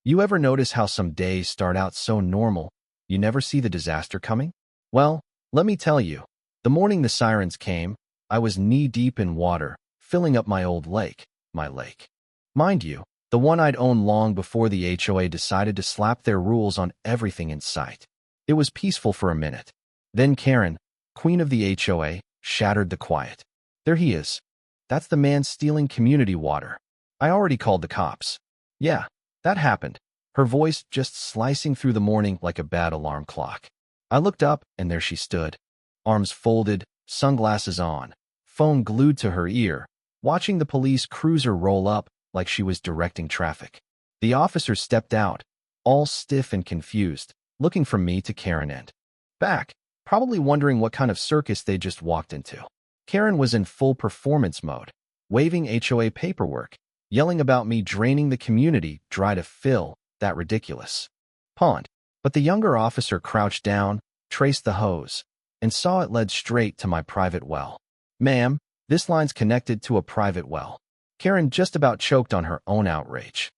You ever notice how some days start out so normal, you never see the disaster coming? Well, let me tell you. The morning the sirens came, I was knee-deep in water, filling up my old lake, my lake. Mind you, the one I'd owned long before the HOA decided to slap their rules on everything in sight. It was peaceful for a minute. Then Karen, queen of the HOA, shattered the quiet. There he is. That's the man stealing community water. I already called the cops. Yeah, that happened. Her voice just slicing through the morning like a bad alarm clock. I looked up, and there she stood. Arms folded, sunglasses on, phone glued to her ear, watching the police cruiser roll up like she was directing traffic. The officer stepped out, all stiff and confused, looking from me to Karen and back, probably wondering what kind of circus they just walked into. Karen was in full performance mode, waving HOA paperwork, yelling about me draining the community dry to fill that ridiculous pond. But the younger officer crouched down, traced the hose, and saw it led straight to my private well. Ma'am, this line's connected to a private well. Karen just about choked on her own outrage.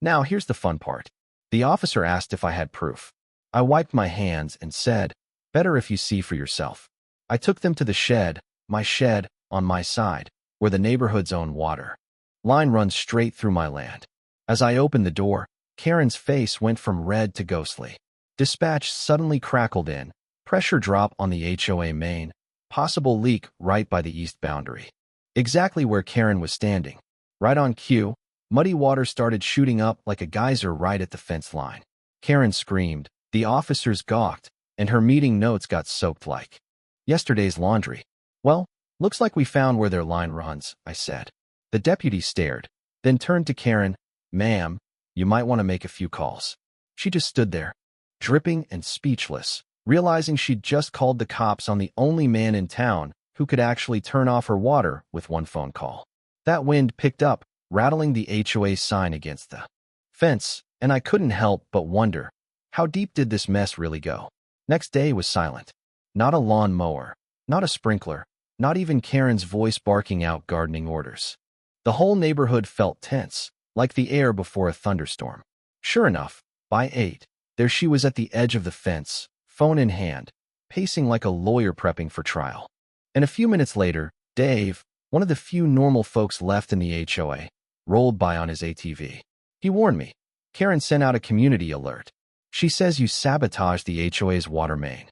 Now here's the fun part. The officer asked if I had proof. I wiped my hands and said, better if you see for yourself. I took them to the shed, my shed, on my side, where the neighborhood's own water line runs straight through my land. As I opened the door, Karen's face went from red to ghostly. Dispatch suddenly crackled in, pressure drop on the HOA main, possible leak right by the east boundary. Exactly where Karen was standing. Right on cue, muddy water started shooting up like a geyser right at the fence line. Karen screamed, the officers gawked, and her meeting notes got soaked like yesterday's laundry. Well, looks like we found where their line runs, I said. The deputy stared, then turned to Karen. Ma'am, you might want to make a few calls. She just stood there, dripping and speechless, realizing she'd just called the cops on the only man in town who could actually turn off her water with one phone call. That wind picked up, rattling the HOA sign against the fence, and I couldn't help but wonder, how deep did this mess really go? Next day was silent. Not a lawn mower, not a sprinkler, not even Karen's voice barking out gardening orders. The whole neighborhood felt tense, like the air before a thunderstorm. Sure enough, by 8, there she was at the edge of the fence, phone in hand, pacing like a lawyer prepping for trial. And a few minutes later, Dave, one of the few normal folks left in the HOA, rolled by on his ATV. He warned me. Karen sent out a community alert. She says you sabotaged the HOA's water main,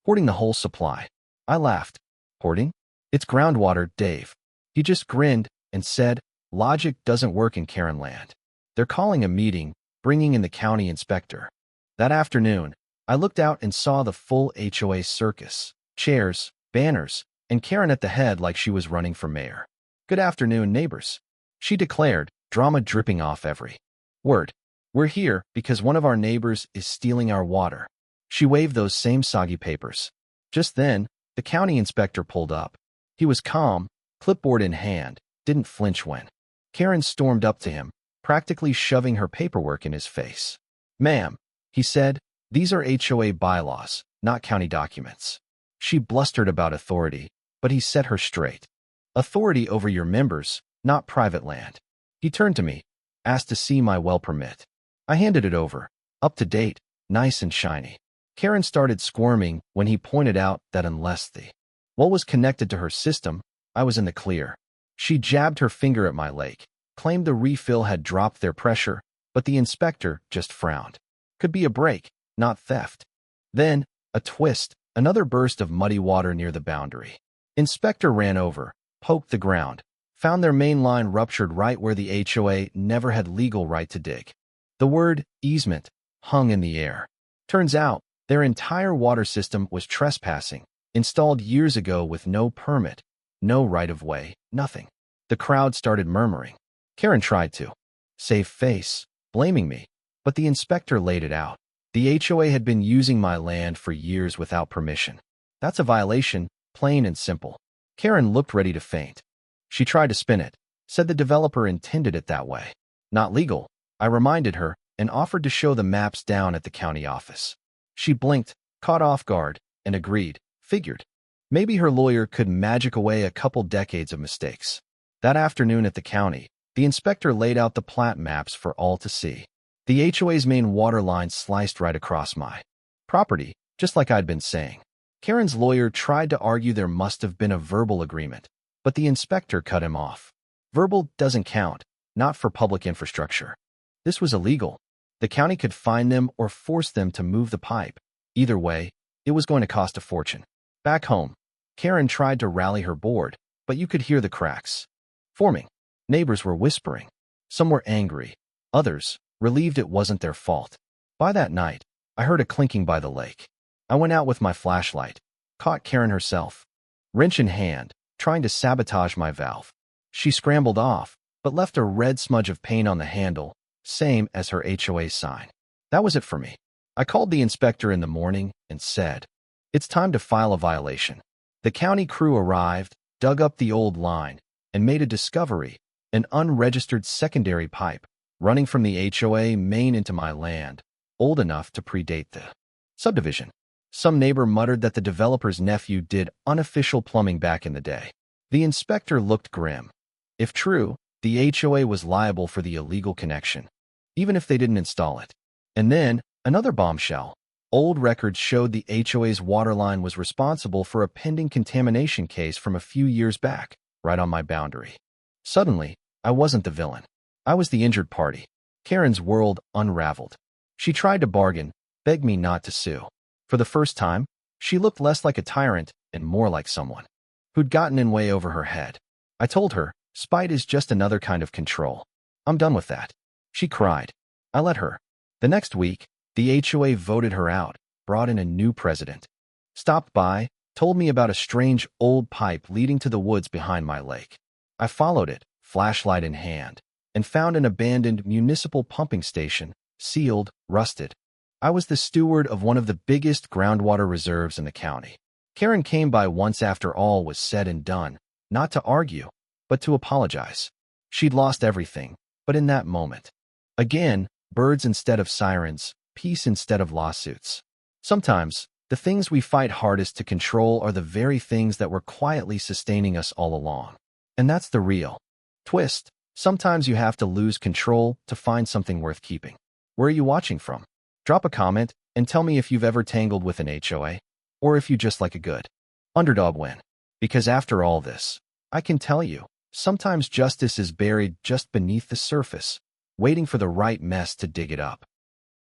hoarding the whole supply. I laughed. Hoarding? It's groundwater, Dave. He just grinned and said, logic doesn't work in Karen land. They're calling a meeting, bringing in the county inspector. That afternoon, I looked out and saw the full HOA circus, chairs, banners, and Karen at the head like she was running for mayor. Good afternoon, neighbors, she declared, drama dripping off every word. We're here because one of our neighbors is stealing our water. She waved those same soggy papers. Just then, the county inspector pulled up. He was calm, clipboard in hand, didn't flinch when Karen stormed up to him, practically shoving her paperwork in his face. Ma'am, he said, these are HOA bylaws, not county documents. She blustered about authority, but he set her straight. Authority over your members, not private land. He turned to me, asked to see my well permit. I handed it over, up to date, nice and shiny. Karen started squirming when he pointed out that unless the well was connected to her system, I was in the clear. She jabbed her finger at my lake, claimed the refill had dropped their pressure, but the inspector just frowned. Could be a break, not theft. Then, a twist, another burst of muddy water near the boundary. Inspector ran over, poked the ground, found their main line ruptured right where the HOA never had legal right to dig. The word easement hung in the air. Turns out, their entire water system was trespassing, installed years ago with no permit, no right-of-way, nothing. The crowd started murmuring. Karen tried to save face, blaming me, but the inspector laid it out. The HOA had been using my land for years without permission. That's a violation, plain and simple. Karen looked ready to faint. She tried to spin it, said the developer intended it that way. Not legal, I reminded her, and offered to show the maps down at the county office. She blinked, caught off guard, and agreed, figured. Maybe her lawyer could magic away a couple decades of mistakes. That afternoon at the county, the inspector laid out the plat maps for all to see. The HOA's main water line sliced right across my property, just like I'd been saying. Karen's lawyer tried to argue there must have been a verbal agreement, but the inspector cut him off. Verbal doesn't count, not for public infrastructure. This was illegal. The county could fine them or force them to move the pipe. Either way, it was going to cost a fortune. Back home, Karen tried to rally her board, but you could hear the cracks forming. Neighbors were whispering. Some were angry. Others, relieved it wasn't their fault. By that night, I heard a clinking by the lake. I went out with my flashlight, caught Karen herself, wrench in hand, trying to sabotage my valve. She scrambled off, but left a red smudge of paint on the handle, same as her HOA sign. That was it for me. I called the inspector in the morning and said, "It's time to file a violation." The county crew arrived, dug up the old line, and made a discovery, an unregistered secondary pipe running from the HOA main into my land, old enough to predate the subdivision. Some neighbor muttered that the developer's nephew did unofficial plumbing back in the day. The inspector looked grim. If true, the HOA was liable for the illegal connection, even if they didn't install it. And then, another bombshell. Old records showed the HOA's water line was responsible for a pending contamination case from a few years back, right on my boundary. Suddenly, I wasn't the villain. I was the injured party. Karen's world unraveled. She tried to bargain, begged me not to sue. For the first time, she looked less like a tyrant and more like someone who'd gotten in way over her head. I told her, spite is just another kind of control. I'm done with that. She cried. I let her. The next week, the HOA voted her out, brought in a new president. Stopped by, told me about a strange old pipe leading to the woods behind my lake. I followed it, flashlight in hand, and found an abandoned municipal pumping station, sealed, rusted. I was the steward of one of the biggest groundwater reserves in the county. Karen came by once after all was said and done, not to argue, but to apologize. She'd lost everything, but in that moment. Again, birds instead of sirens, peace instead of lawsuits. Sometimes, the things we fight hardest to control are the very things that were quietly sustaining us all along. And that's the real twist. Sometimes you have to lose control to find something worth keeping. Where are you watching from? Drop a comment and tell me if you've ever tangled with an HOA, or if you just like a good underdog win. Because after all this, I can tell you, sometimes justice is buried just beneath the surface, waiting for the right mess to dig it up.